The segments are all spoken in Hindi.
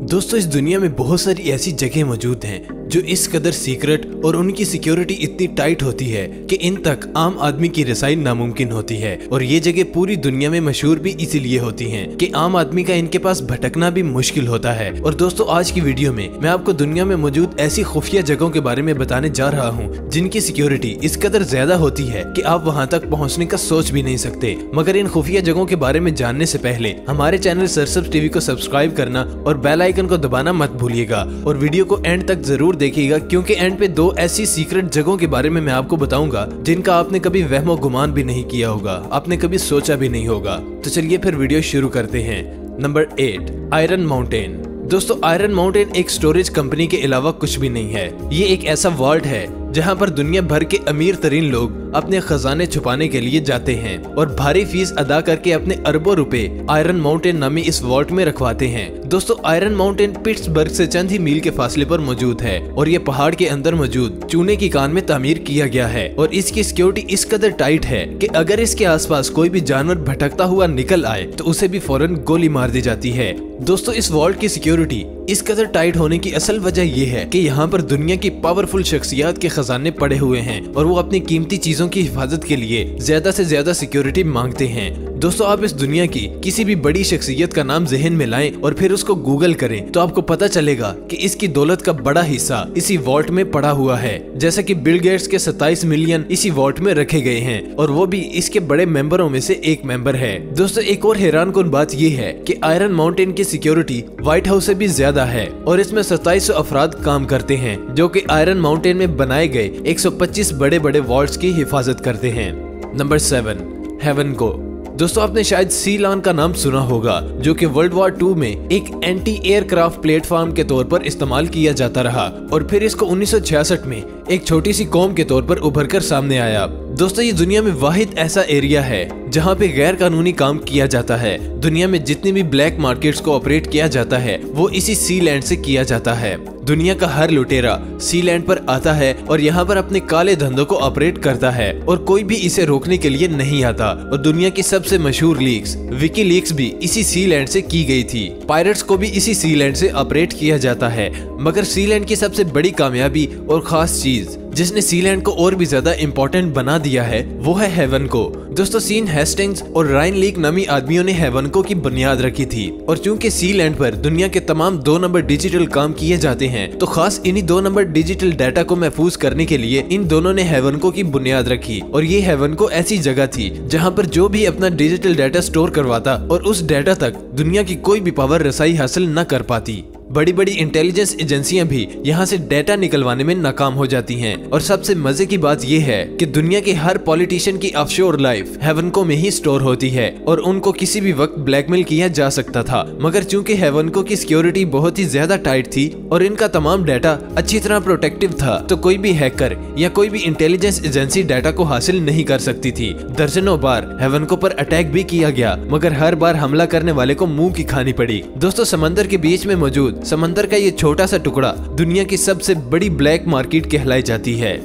दोस्तों, इस दुनिया में बहुत सारी ऐसी जगह मौजूद हैं जो इस कदर सीक्रेट और उनकी सिक्योरिटी इतनी टाइट होती है कि इन तक आम आदमी की रसाई नामुमकिन होती है। और ये जगह पूरी दुनिया में मशहूर भी इसीलिए होती हैं कि आम आदमी का इनके पास भटकना भी मुश्किल होता है। और दोस्तों, आज की वीडियो में मैं आपको दुनिया में मौजूद ऐसी खुफिया जगहों के बारे में बताने जा रहा हूँ जिनकी सिक्योरिटी इस कदर ज्यादा होती है कि आप वहाँ तक पहुँचने का सोच भी नहीं सकते। मगर इन खुफिया जगहों के बारे में जानने से पहले हमारे चैनल सरसब्ज टीवी को सब्सक्राइब करना और बेल आइकन को दबाना मत भूलिएगा। और वीडियो को एंड तक जरूर देखिएगा, क्योंकि एंड पे दो ऐसी सीक्रेट जगहों के बारे में मैं आपको बताऊंगा जिनका आपने कभी वहमो गुमान भी नहीं किया होगा, आपने कभी सोचा भी नहीं होगा। तो चलिए फिर वीडियो शुरू करते हैं। Number 8, iron mountain. दोस्तों, आयरन माउंटेन एक स्टोरेज कंपनी के अलावा कुछ भी नहीं है। ये एक ऐसा वॉल्ट है जहाँ पर दुनिया भर के अमीर तरीन लोग अपने खजाने छुपाने के लिए जाते हैं और भारी फीस अदा करके अपने अरबों रुपए आयरन माउंटेन नामी इस वॉल्ट में रखवाते हैं। दोस्तों, आयरन माउंटेन पिट्सबर्ग से चंद ही मील के फासले पर मौजूद है और ये पहाड़ के अंदर मौजूद चूने की कान में तामीर किया गया है। और इसकी सिक्योरिटी इस कदर टाइट है कि अगर इसके आसपास कोई भी जानवर भटकता हुआ निकल आए तो उसे भी फौरन गोली मार दी जाती है। दोस्तों, इस वॉल्ट की सिक्योरिटी इस कदर टाइट होने की असल वजह ये है कि यहाँ पर दुनिया की पावरफुल शख्सियत के खजाने पड़े हुए हैं और वो अपनी कीमती चीजों की हिफाजत के लिए ज्यादा से ज्यादा सिक्योरिटी मांगते हैं। दोस्तों, आप इस दुनिया की किसी भी बड़ी शख्सियत का नाम जहन में लाएं और फिर उसको गूगल करें तो आपको पता चलेगा कि इसकी दौलत का बड़ा हिस्सा इसी वॉल्ट में पड़ा हुआ है। जैसा कि बिल गेट्स के 27 मिलियन इसी वॉल्ट में रखे गए हैं और वो भी इसके बड़े मेंबरों में से एक मेंबर है। दोस्तों, एक और हैरानकुन बात ये है कि आयरन माउंटेन की सिक्योरिटी व्हाइट हाउस से भी ज्यादा है और इसमें 2700 अफराद काम करते हैं जो कि आयरन माउंटेन में बनाए गए 125 बड़े बड़े वॉल्ट्स की हिफाजत करते हैं। नंबर 7, हेवन को। दोस्तों, आपने शायद सीलान का नाम सुना होगा जो कि वर्ल्ड वॉर 2 में एक एंटी एयरक्राफ्ट प्लेटफॉर्म के तौर पर इस्तेमाल किया जाता रहा और फिर इसको 1966 में एक छोटी सी कौम के तौर पर उभर कर सामने आया। दोस्तों, ये दुनिया में वाहिद ऐसा एरिया है जहाँ पे गैर कानूनी काम किया जाता है। दुनिया में जितनी भी ब्लैक मार्केट्स को ऑपरेट किया जाता है वो इसी सी लैंड से किया जाता है। दुनिया का हर लुटेरा सी लैंड पर आता है और यहाँ पर अपने काले धंधों को ऑपरेट करता है और कोई भी इसे रोकने के लिए नहीं आता। और दुनिया की सबसे मशहूर लीक्स विकीलीक्स भी इसी सी लैंड से की गई थी। पायरेट्स को भी इसी सी लैंड से ऑपरेट किया जाता है। मगर सी लैंड की सबसे बड़ी कामयाबी और खास चीज जिसने सी लैंड को और भी ज्यादा इम्पोर्टेंट बना दिया है वो है हेवन को। दोस्तों, सीन हेस्टिंग्स और राइन लीक नामी आदमियों ने हेवन को की बुनियाद रखी थी और चूंकि सी लैंड पर दुनिया के तमाम 2 नंबर डिजिटल काम किए जाते हैं तो खास इन्हीं 2 नंबर डिजिटल डाटा को महफूज करने के लिए इन दोनों ने हेवन को की बुनियाद रखी। और ये हेवन को ऐसी जगह थी जहाँ पर जो भी अपना डिजिटल डाटा स्टोर करवाता और उस डाटा तक दुनिया की कोई भी पावर रसाई हासिल न कर पाती। बड़ी बड़ी इंटेलिजेंस एजेंसियां भी यहाँ से डेटा निकलवाने में नाकाम हो जाती हैं। और सबसे मजे की बात यह है कि दुनिया के हर पॉलिटिशियन की ऑफशोर लाइफ हेवन को में ही स्टोर होती है और उनको किसी भी वक्त ब्लैकमेल किया जा सकता था। मगर चूंकि हेवन को की सिक्योरिटी बहुत ही ज्यादा टाइट थी और इनका तमाम डाटा अच्छी तरह प्रोटेक्टिव था तो कोई भी हैकर या कोई भी इंटेलिजेंस एजेंसी डाटा को हासिल नहीं कर सकती थी। दर्जनों बार हेवन को पर अटैक भी किया गया मगर हर बार हमला करने वाले को मुंह की खानी पड़ी। दोस्तों, समंदर के बीच में मौजूद समंदर का ये छोटा सा टुकड़ा दुनिया की सबसे बड़ी ब्लैक मार्केट कहलाई जाती है।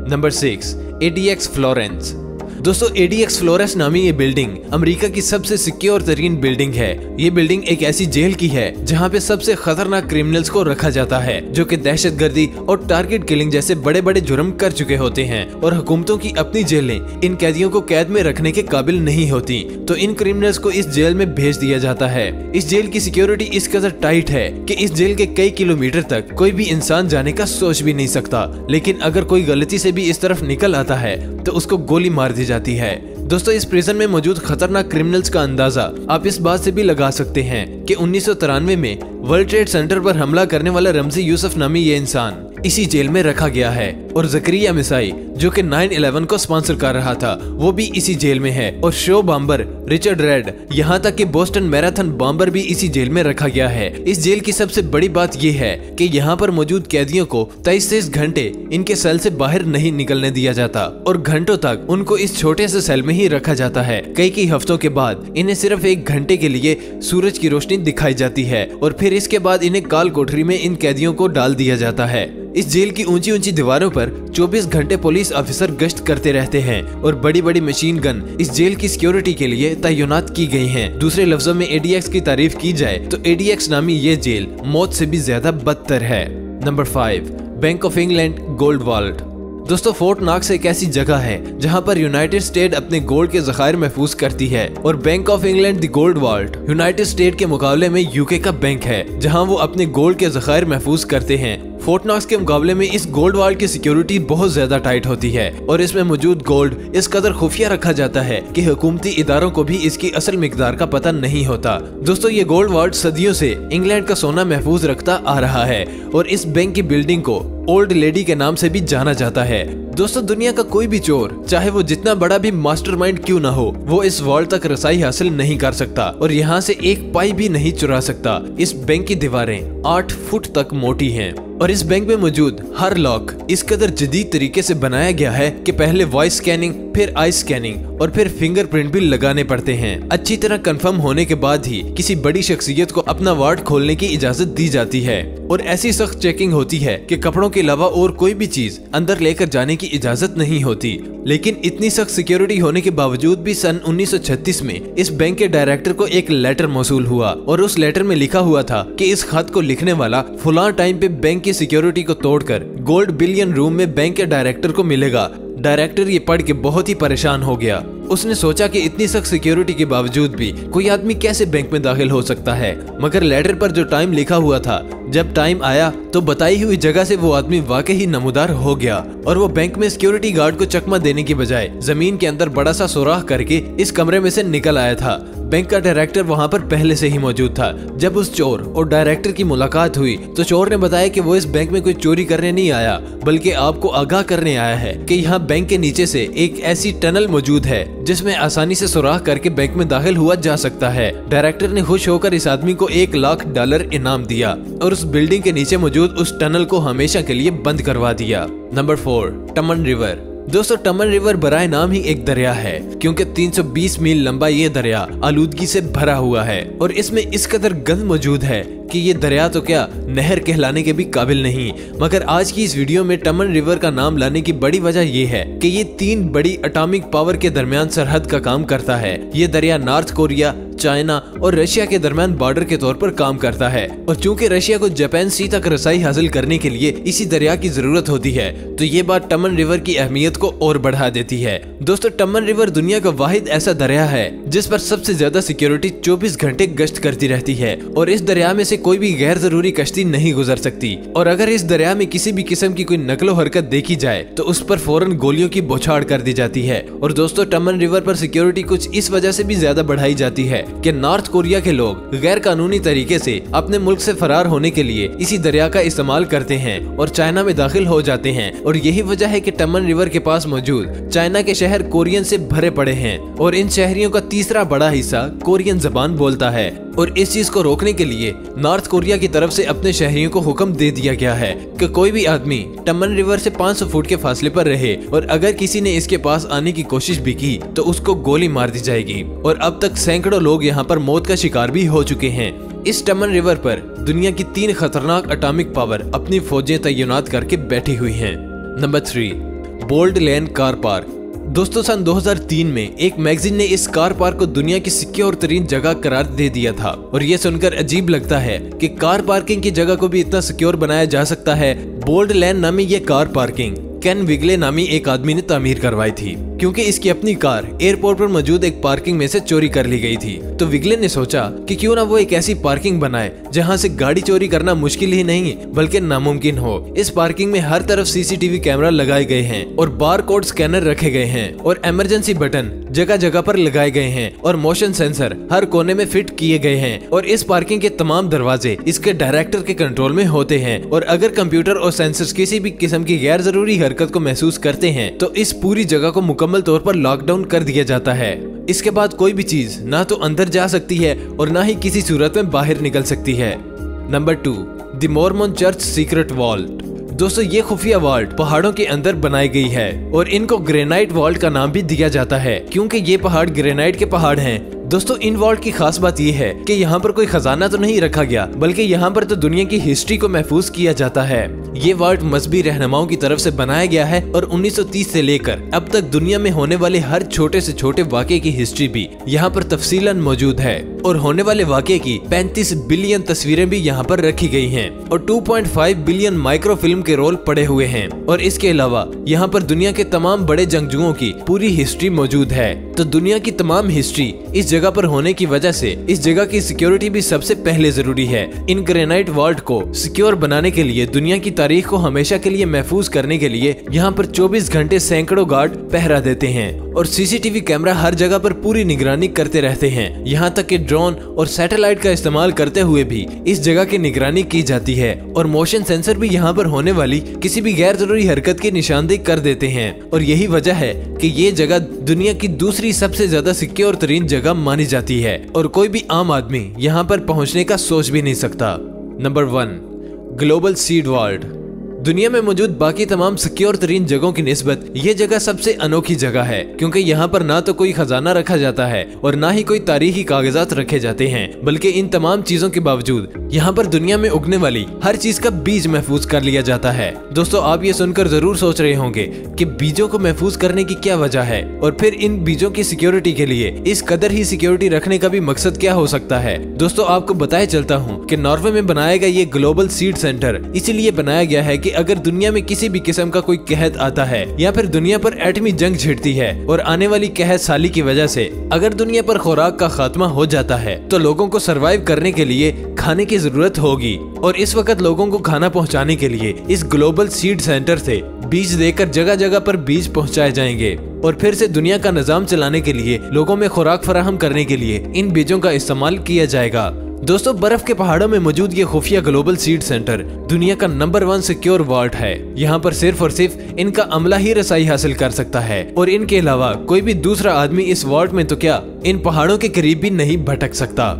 Number 6, ADX Florence. दोस्तों, ADX फ्लोरेंस नामी ये बिल्डिंग अमेरिका की सबसे सिक्योर तरीन बिल्डिंग है। ये बिल्डिंग एक ऐसी जेल की है जहाँ पे सबसे खतरनाक क्रिमिनल्स को रखा जाता है जो कि दहशतगर्दी और टारगेट किलिंग जैसे बड़े बड़े जुर्म कर चुके होते हैं और हुकूमतों की अपनी जेलें इन कैदियों को कैद में रखने के काबिल नहीं होती तो इन क्रिमिनल्स को इस जेल में भेज दिया जाता है। इस जेल की सिक्योरिटी इस कदर टाइट है कि इस जेल के कई किलोमीटर तक कोई भी इंसान जाने का सोच भी नहीं सकता, लेकिन अगर कोई गलती से भी इस तरफ निकल आता है तो उसको गोली मार दी जाती है। दोस्तों, इस प्रिजन में मौजूद खतरनाक क्रिमिनल्स का अंदाजा आप इस बात से भी लगा सकते हैं कि 1993 में वर्ल्ड ट्रेड सेंटर पर हमला करने वाला रमजी यूसुफ नामी ये इंसान इसी जेल में रखा गया है और जकरिया मिसाई जो कि 9/11 को स्पॉन्सर कर रहा था वो भी इसी जेल में है और शो बॉम्बर रिचर्ड रेड यहाँ तक कि बोस्टन मैराथन बॉम्बर भी इसी जेल में रखा गया है। इस जेल की सबसे बड़ी बात यह है कि यहाँ पर मौजूद कैदियों को 23 घंटे इनके सेल से बाहर नहीं निकलने दिया जाता और घंटों तक उनको इस छोटे से सेल में ही रखा जाता है। कई हफ्तों के बाद इन्हें सिर्फ 1 घंटे के लिए सूरज की रोशनी दिखाई जाती है और फिर इसके बाद इन्हें काल कोठरी में इन कैदियों को डाल दिया जाता है। इस जेल की ऊंची ऊंची दीवारों पर 24 घंटे पुलिस ऑफिसर गश्त करते रहते हैं और बड़ी बड़ी मशीन गन इस जेल की सिक्योरिटी के लिए तैनात की गई हैं। दूसरे लफ्जों में एडीएक्स की तारीफ की जाए तो एडीएक्स नामी ये जेल मौत से भी ज्यादा बदतर है। Number 5, bank of England gold vault. दोस्तों, फोर्ट नॉक्स एक ऐसी जगह है जहां पर यूनाइटेड स्टेट अपने गोल्ड के ज़खायर महफूज करती है और bank of England the gold vault United State के मुकाबले में यूके का बैंक है जहां वो अपने गोल्ड के ज़खायर महफूज करते हैं। फोर्ट नॉक्स के मुकाबले में इस गोल्ड वॉल्ट की सिक्योरिटी बहुत ज्यादा टाइट होती है और इसमें मौजूद गोल्ड इस कदर खुफिया रखा जाता है कि हुकूमती इदारों को भी इसकी असल मिकदार का पता नहीं होता। दोस्तों, ये गोल्ड वॉल्ट सदियों से इंग्लैंड का सोना महफूज रखता आ रहा है और इस बैंक की बिल्डिंग को ओल्ड लेडी के नाम से भी जाना जाता है। दोस्तों, दुनिया का कोई भी चोर, चाहे वो जितना बड़ा भी मास्टरमाइंड क्यों ना हो, वो इस वॉल्ट तक रसाई हासिल नहीं कर सकता और यहाँ से एक पाई भी नहीं चुरा सकता। इस बैंक की दीवारें 8 फुट तक मोटी हैं और इस बैंक में मौजूद हर लॉक इस कदर जदीद तरीके से बनाया गया है कि पहले वॉइस स्कैनिंग, फिर आई स्कैनिंग और फिर फिंगरप्रिंट भी लगाने पड़ते हैं। अच्छी तरह कंफर्म होने के बाद ही किसी बड़ी शख्सियत को अपना वार्ड खोलने की इजाजत दी जाती है और ऐसी सख्त चेकिंग होती है कि कपड़ों के अलावा और कोई भी चीज अंदर लेकर जाने की इजाजत नहीं होती। लेकिन इतनी सख्त सिक्योरिटी होने के बावजूद भी सन 1936 में इस बैंक के डायरेक्टर को एक लेटर मौसूल हुआ और उस लेटर में लिखा हुआ था कि इस खत को लिखने वाला फुलां टाइम पे बैंक की सिक्योरिटी को तोड़कर गोल्ड बिलियन रूम में बैंक के डायरेक्टर को मिलेगा। डायरेक्टर ये पढ़ के बहुत ही परेशान हो गया। उसने सोचा कि इतनी सख्त सिक्योरिटी के बावजूद भी कोई आदमी कैसे बैंक में दाखिल हो सकता है, मगर लेटर पर जो टाइम लिखा हुआ था, जब टाइम आया तो बताई हुई जगह से वो आदमी वाकई ही नमूदार हो गया और वो बैंक में सिक्योरिटी गार्ड को चकमा देने की बजाय जमीन के अंदर बड़ा सा सुराख करके इस कमरे में से निकल आया था। बैंक का डायरेक्टर वहाँ पर पहले से ही मौजूद था। जब उस चोर और डायरेक्टर की मुलाकात हुई तो चोर ने बताया कि वो इस बैंक में कोई चोरी करने नहीं आया, बल्कि आपको आगाह करने आया है कि यहाँ बैंक के नीचे से एक ऐसी टनल मौजूद है जिसमें आसानी से सुराख करके बैंक में दाखिल हुआ जा सकता है। डायरेक्टर ने खुश होकर इस आदमी को $1,00,000 इनाम दिया और उस बिल्डिंग के नीचे मौजूद उस टनल को हमेशा के लिए बंद करवा दिया। नंबर 4, टमन रिवर। दोस्तों, टमन रिवर बराए नाम ही एक दरिया है क्योंकि 320 मील लंबा ये दरिया आलूदगी से भरा हुआ है और इसमें इस कदर गंद मौजूद है कि ये दरिया तो क्या नहर कहलाने के भी काबिल नहीं। मगर आज की इस वीडियो में टमन रिवर का नाम लाने की बड़ी वजह ये है कि ये 3 बड़ी एटॉमिक पावर के दरमियान सरहद का काम करता है। ये दरिया नॉर्थ कोरिया, चाइना और रशिया के दरमियान बॉर्डर के तौर पर काम करता है और चूंकि रशिया को जापान सी तक रसाई हासिल करने के लिए इसी दरिया की जरूरत होती है, तो ये बात टमन रिवर की अहमियत को और बढ़ा देती है। दोस्तों, टमन रिवर दुनिया का वाहिद ऐसा दरिया है जिस पर सबसे ज्यादा सिक्योरिटी 24 घंटे गश्त करती रहती है और इस दरिया में से कोई भी गैर जरूरी कश्ती नहीं गुजर सकती और अगर इस दरिया में किसी भी किस्म की कोई नकलो हरकत देखी जाए तो उस पर फौरन गोलियों की बौछार कर दी जाती है। और दोस्तों, टमन रिवर पर सिक्योरिटी कुछ इस वजह से भी ज्यादा बढ़ाई जाती है कि नॉर्थ कोरिया के लोग गैर कानूनी तरीके से अपने मुल्क से फरार होने के लिए इसी दरिया का इस्तेमाल करते हैं और चाइना में दाखिल हो जाते हैं और यही वजह है कि टमन रिवर के पास मौजूद चाइना के शहर कोरियन से भरे पड़े हैं और इन शहरियों का तीसरा बड़ा हिस्सा कोरियन जबान बोलता है। और इस चीज को रोकने के लिए नॉर्थ कोरिया की तरफ से अपने शहरियों को हुक्म दे दिया गया है कि कोई भी आदमी टमन रिवर से 500 फुट के फासले पर रहे और अगर किसी ने इसके पास आने की कोशिश भी की तो उसको गोली मार दी जाएगी। और अब तक सैकड़ों लोग यहाँ पर मौत का शिकार भी हो चुके हैं। इस टमन रिवर पर दुनिया की 3 खतरनाक एटॉमिक पावर अपनी फौजें तैनात करके बैठी हुई हैं। नंबर 3, बोल्ड लेन कार पार्क। दोस्तों, सन 2003 में एक मैगजीन ने इस कार पार्क को दुनिया की सिक्योर तरीन जगह करार दे दिया था और ये सुनकर अजीब लगता है कि कार पार्किंग की जगह को भी इतना सिक्योर बनाया जा सकता है। बोल्ड लेन नामी ये कार पार्किंग केन विगले नामी एक आदमी ने तामीर करवाई थी क्योंकि इसकी अपनी कार एयरपोर्ट पर मौजूद एक पार्किंग में से चोरी कर ली गई थी। तो विगले ने सोचा कि क्यों ना वो एक ऐसी पार्किंग बनाए जहां से गाड़ी चोरी करना मुश्किल ही नहीं बल्कि नामुमकिन हो। इस पार्किंग में हर तरफ सीसीटीवी कैमरा लगाए गए हैं और बार कोड स्कैनर रखे गए हैं और इमरजेंसी बटन जगह जगह पर लगाए गए हैं और मोशन सेंसर हर कोने में फिट किए गए हैं और इस पार्किंग के तमाम दरवाजे इसके डायरेक्टर के कंट्रोल में होते हैं और अगर कंप्यूटर और सेंसर्स किसी भी किस्म की गैर जरूरी हरकत को महसूस करते हैं तो इस पूरी जगह को मुकम्मल तौर पर लॉकडाउन कर दिया जाता है। इसके बाद कोई भी चीज ना तो अंदर जा सकती है और ना ही किसी सूरत में बाहर निकल सकती है। Number 2, the Mormon church secret vault. दोस्तों, ये खुफिया वॉल्ट पहाड़ों के अंदर बनाई गई है और इनको ग्रेनाइट वॉल्ट का नाम भी दिया जाता है क्योंकि ये पहाड़ ग्रेनाइट के पहाड़ हैं दोस्तों इन वॉल्ट की खास बात यह है कि यहाँ पर कोई खजाना तो नहीं रखा गया, बल्कि यहाँ पर तो दुनिया की हिस्ट्री को महफूज किया जाता है। ये वॉल्ट मजहबी रहनुमाओं की तरफ से बनाया गया है और 1930 से लेकर अब तक दुनिया में होने वाले हर छोटे से छोटे वाक़े की हिस्ट्री भी यहाँ पर तफसीलन मौजूद है और होने वाले वाक़े की 35 बिलियन तस्वीरें भी यहाँ पर रखी गई हैं और 2.5 बिलियन माइक्रो फिल्म के रोल पड़े हुए हैं। और इसके अलावा यहाँ पर दुनिया के तमाम बड़े जंगजुओं की पूरी हिस्ट्री मौजूद है। तो दुनिया की तमाम हिस्ट्री इस जगह पर होने की वजह से इस जगह की सिक्योरिटी भी सबसे पहले जरूरी है। इन ग्रेनाइट वॉल्ट को सिक्योर बनाने के लिए, दुनिया की तारीख को हमेशा के लिए महफूज करने के लिए यहाँ पर 24 घंटे सैकड़ों गार्ड पहरा देते हैं और सीसीटीवी कैमरा हर जगह पर पूरी निगरानी करते रहते हैं। यहाँ तक कि ड्रोन और सैटेलाइट का इस्तेमाल करते हुए भी इस जगह की निगरानी की जाती है और मोशन सेंसर भी यहाँ पर होने वाली किसी भी गैर जरूरी हरकत की निशानदेही कर देते हैं। और यही वजह है कि ये जगह दुनिया की दूसरी सबसे ज्यादा सिक्योर तरीन जगह मानी जाती है और कोई भी आम आदमी यहाँ पर पहुँचने का सोच भी नहीं सकता। Number 1, global seed vault. दुनिया में मौजूद बाकी तमाम सिक्योर तरीन जगहों की निस्बत ये जगह सबसे अनोखी जगह है, क्योंकि यहाँ पर ना तो कोई खजाना रखा जाता है और ना ही कोई तारीखी कागजात रखे जाते हैं, बल्कि इन तमाम चीजों के बावजूद यहाँ पर दुनिया में उगने वाली हर चीज का बीज महफूज कर लिया जाता है। दोस्तों आप ये सुनकर जरूर सोच रहे होंगे कि बीजों को महफूज करने की क्या वजह है और फिर इन बीजों की सिक्योरिटी के लिए इस कदर ही सिक्योरिटी रखने का भी मकसद क्या हो सकता है। दोस्तों आपको बताया चलता हूँ कि नॉर्वे में बनाया गया ये ग्लोबल सीड सेंटर इसीलिए बनाया गया है कि अगर दुनिया में किसी भी किस्म का कोई कहत आता है या फिर दुनिया पर एटमी जंग छिड़ती है और आने वाली कहत साली की वजह से अगर दुनिया पर खुराक का खात्मा हो जाता है तो लोगों को सरवाइव करने के लिए खाने की जरूरत होगी और इस वक्त लोगों को खाना पहुंचाने के लिए इस ग्लोबल सीड सेंटर से बीज देकर जगह जगह पर बीज पहुंचाए जाएंगे और फिर से दुनिया का निजाम चलाने के लिए, लोगों में खुराक फराहम करने के लिए इन बीजों का इस्तेमाल किया जाएगा। दोस्तों बर्फ के पहाड़ों में मौजूद ये खुफिया ग्लोबल सीड सेंटर दुनिया का नंबर 1 सिक्योर वॉल्ट है। यहाँ पर सिर्फ और सिर्फ इनका अमला ही रसाई हासिल कर सकता है और इनके अलावा कोई भी दूसरा आदमी इस वॉल्ट में तो क्या इन पहाड़ों के करीब भी नहीं भटक सकता।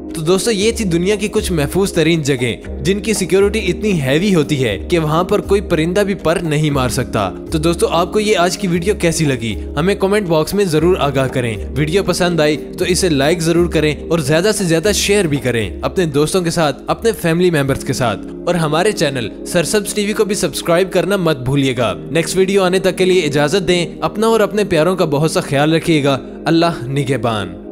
तो दोस्तों ये थी दुनिया की कुछ महफूज तरीन जगह जिनकी सिक्योरिटी इतनी हैवी होती है कि वहाँ पर कोई परिंदा भी पर नहीं मार सकता। तो दोस्तों आपको ये आज की वीडियो कैसी लगी हमें कमेंट बॉक्स में जरूर आगाह करें। वीडियो पसंद आई तो इसे लाइक जरूर करें और ज्यादा से ज्यादा शेयर भी करें अपने दोस्तों के साथ, अपने फैमिली मेंबर्स के साथ और हमारे चैनल सरसब्ज टीवी को भी सब्सक्राइब करना मत भूलिएगा। नेक्स्ट वीडियो आने तक के लिए इजाजत दें। अपना और अपने प्यारों का बहुत सा ख्याल रखिएगा। अल्लाह निगहबान।